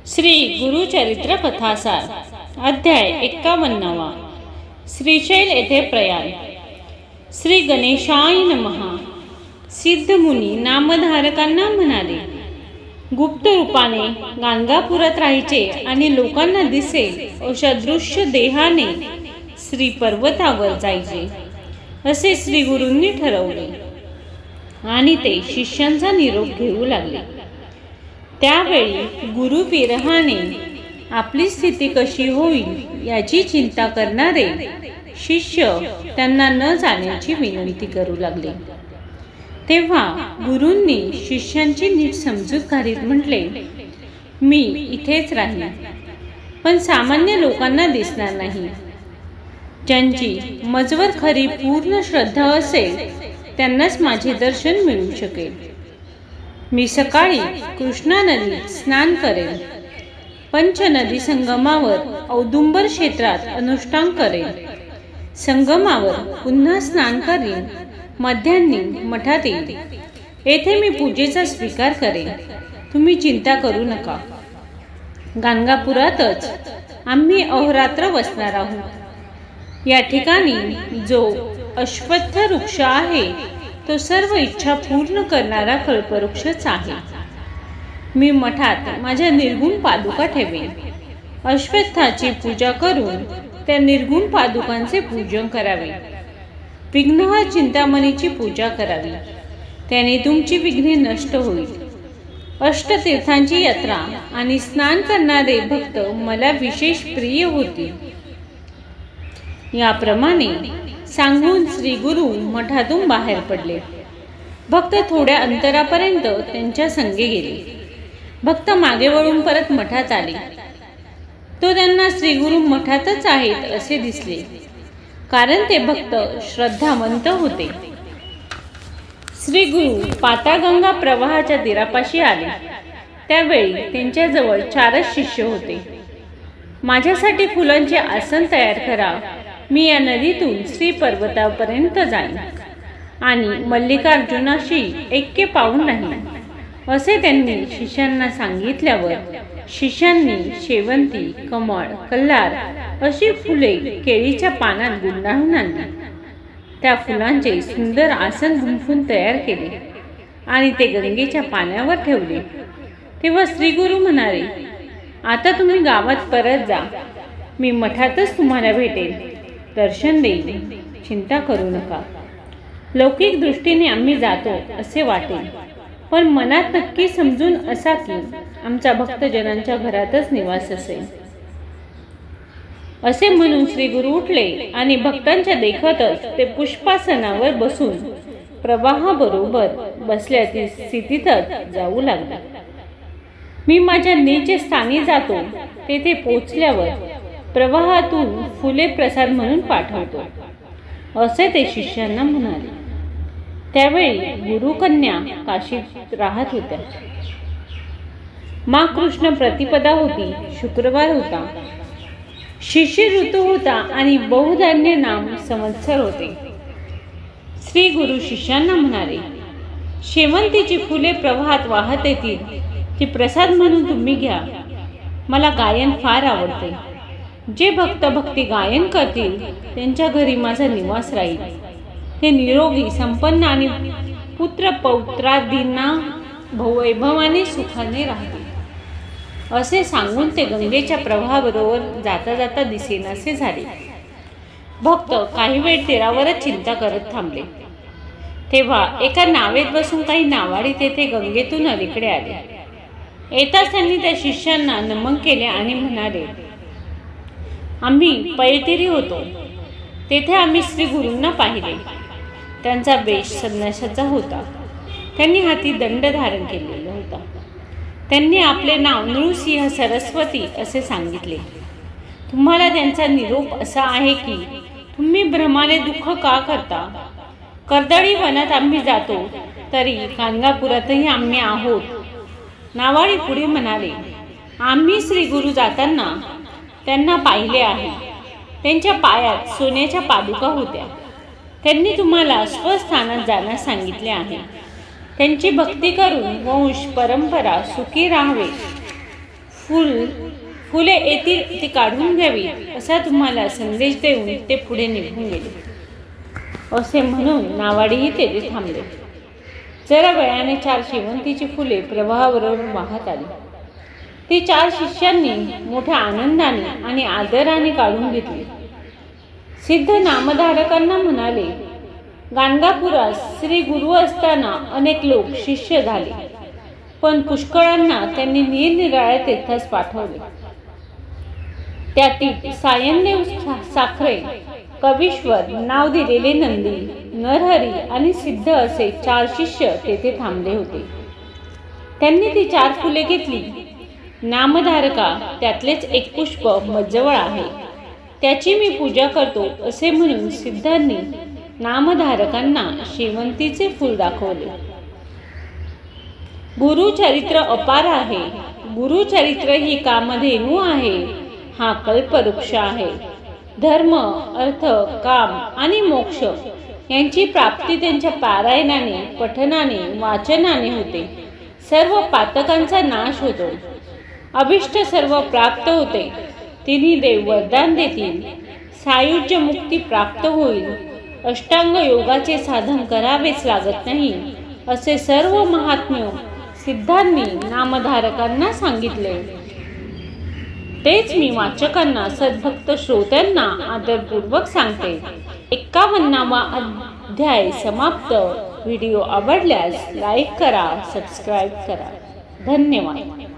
श्री गुरुचरित्र कथासार अध्याय 51. श्रीशैल येथे प्रयाण. श्री गणेशाय नमः. सिद्ध मुनी नामधारकांना म्हणाले, गुप्त रूपाने गाणगापुरात राहायचे आणि लोकांना दिसेल अशा दृश्य देहाने श्री पर्वतावर जायचे असे श्री गुरूंनी ठरवले आणि ते शिष्यांचा निरोप घेऊ लागले. त्यावेळी गुरु विरहाने आपली स्थिती कशी होईल याची चिंता करणारे शिष्य त्यांना न जाण्याची विनंती करू लागले. तेव्हा गुरूंनी शिष्यांची नीट समजूत घालीत म्हटले, मी इथेच राहीन, पण सामान्य लोकांना दिसणार नाही. ज्यांची मजवर खरी पूर्ण श्रद्धा असेल त्यांनाच माझे दर्शन मिळू शकेल. मी सकाळी कृष्णा नदीत स्नान करेन, पंचनदी संगमावर औदुंबर क्षेत्रात अनुष्ठान करेन, संगमावर पुन्हा स्नान करीन, मध्यान्ही मठात येईल. येथे मी पूजेचा स्वीकार करेन. तुम्ही चिंता करू नका. गाणगापुरातच आम्ही अहोरात्र बसणार आहोत. या ठिकाणी जो अश्वत्थ वृक्ष आहे तो सर्व इच्छा पूर्ण करणारा कल्पवृक्षच आहे. मी मठात माझ्या निर्गुण पादुका ठेवेन. अश्वत्थाची पूजा करून त्या निर्गुण पादुकांचे पूजन करावे. विघ्नहर चिंतामणीची पूजा करावी. त्याने तुमची विघ्ने नष्ट होईल. अष्टतीर्थांची यात्रा आणि स्नान करणारे भक्त मला विशेष प्रिय होतील. याप्रमाणे सांगून श्री गुरु मठातून बाहेर पडले. भक्त थोड्या अंतरापर्यंत त्यांच्या संगे गेले. भक्त मागे वळून परत मठात आले. तो त्यांना श्री गुरु मठातच आहेत असे दिसले, कारण ते भक्त श्रद्धावंत होते. श्री गुरु पाताळगंगा प्रवाहाच्या तीरापाशी आले. त्यावेळी त्यांच्याजवळ 4च शिष्य होते. माझ्यासाठी फुलांचे आसन तयार करा. मी या नदीतून श्री पर्वतापर्यंत जाईन आणि मल्लिकार्जुनाशी ऐक्य पाहून राहीन असे त्यांनी शिष्यांना सांगितल्यावर शिष्यांनी शेवंती, कमळ, कल्हार अशी फुले केळीच्या पानात गुंडाळून आणली. त्या फुलांचे सुंदर आसन गुंफून तयार केले आणि ते गंगेच्या पाण्यावर ठेवले. तेव्हा श्री गुरु म्हणाले, आता तुम्ही गावात परत जा. मी मठातच तुम्हाला भेटेल, दर्शन देईल. चिंता करू नका. लौकिक दृष्टीने आम्ही जातो असे वाटेल, पण मनात नक्की समजून असा की आमचा भक्तजनांच्या घरातच निवास असेल. असे म्हणून श्री गुरु उठले आणि भक्तांच्या देखतच ते पुष्पासनावर बसून प्रवाहाबरोबर बसल्याची स्थितीतच जाऊ लागला. मी माझ्या निज स्थानी जातो. तेथे पोचल्यावर प्रवाहातून फुले प्रसाद म्हणून पाठवतो असे ते शिष्यांना म्हणाले. त्यावेळी गुरुकन्या काशीत राहत होत्या. माघ कृष्ण प्रतिपदा होती. शुक्रवार होता. शिशिर ऋतू होता आणि बहुधान्य नाम संवत्सर होते. श्री गुरु शिष्यांना म्हणाले, शेवंतीची फुले प्रवाहात वाहत येतील. ती प्रसाद म्हणून तुम्ही घ्या. मला गायन फार आवडते. जे भक्त भक्ती गायन करतील त्यांच्या घरी माझा निवास राहील. ते निरोगी, संपन्न आणि पुत्र पौत्रादींना वैभवाने सुखाने राहतील असे सांगून ते गंगेच्या प्रवाहाबरोबर जाता जाता दिसेनासे झाले. भक्त काही वेळ तीरावरच चिंता करत थांबले. तेव्हा एका नावेत बसून काही नावाडी तेथे गंगेतून अलीकडे आले. येताच त्यांनी त्या शिष्यांना नमन केले आणि म्हणाले, आम्ही पैतीरी होतो. तेथे आम्ही श्री गुरूंना पाहिले. त्यांचा वेश संन्यासाचा होता. त्यांनी हाती दंड धारण केलेला होता. त्यांनी आपले नाव नृसिंह सरस्वती असे सांगितले. तुम्हाला त्यांचा निरोप असा आहे की तुम्ही भ्रमाने दुःख का करता. कर्दळी वनात आम्ही जातो तरी गाणगापुरातही आम्ही आहोत. नावाडी पुढे म्हणाले, आम्ही श्री गुरु जाताना त्यांना पाहिले आहे. त्यांच्या पायात सोन्याच्या पादुका होत्या. त्यांनी तुम्हाला स्वस्थानात जाण्यास सांगितले आहे. त्यांची भक्ती करून वंश परंपरा सुखी राहावे, फुले येतील ती काढून घ्यावी असा तुम्हाला संदेश देऊन ते पुढे निघून गेले. असे म्हणून नावाडीही तेथे थांबले. जरा वेळाने 4 शेवंतीची फुले प्रवाहाबरोबर वाहत आली. ती 4 शिष्यांनी मोठ्या आनंदाने आणि आदराने काढून घेतली. सिद्ध नामधारकांना म्हणाले, गाणगापुरात श्री गुरु असताना अनेक लोक शिष्य झाले, पण पुष्कळांना त्यांनी निरनिराळ्या तीर्थास पाठवले. त्यातील सायनदेव साखरे, कवीश्वर नाव दिलेले नंदी, नरहरी आणि सिद्ध असे 4 शिष्य तेथे थांबले होते. त्यांनी ती 4 फुले घेतली. नामधारका, त्यातलेच एक पुष्प मजवळ आहे, त्याची मी पूजा करतो असे म्हणून सिद्धांनी नामधारकांना शेवंतीचे फूल दाखवले. गुरुचरित्र अपार आहे. गुरुचरित्र ही कामधेनू आहे. हा कल्पवृक्ष आहे. धर्म, अर्थ, काम आणि मोक्ष यांची प्राप्ती त्यांच्या पारायणाने, पठनाने, वाचनाने होते. सर्व पातकांचा नाश होतो. अभिष्ट सर्व प्राप्त होते. तिन्ही देव वरदान देतील. सायुज्य मुक्ती प्राप्त होईल. अष्टांग योगाचे साधन करावेच लागत नाही असे सर्व महात्म्य सिद्धांनी नामधारकांना सांगितले. तेच मी वाचकांना, सद्भक्त श्रोत्यांना आदरपूर्वक सांगते. 51वा अध्याय समाप्त. व्हिडिओ आवडल्यास लाईक करा, सबस्क्राईब करा. धन्यवाद.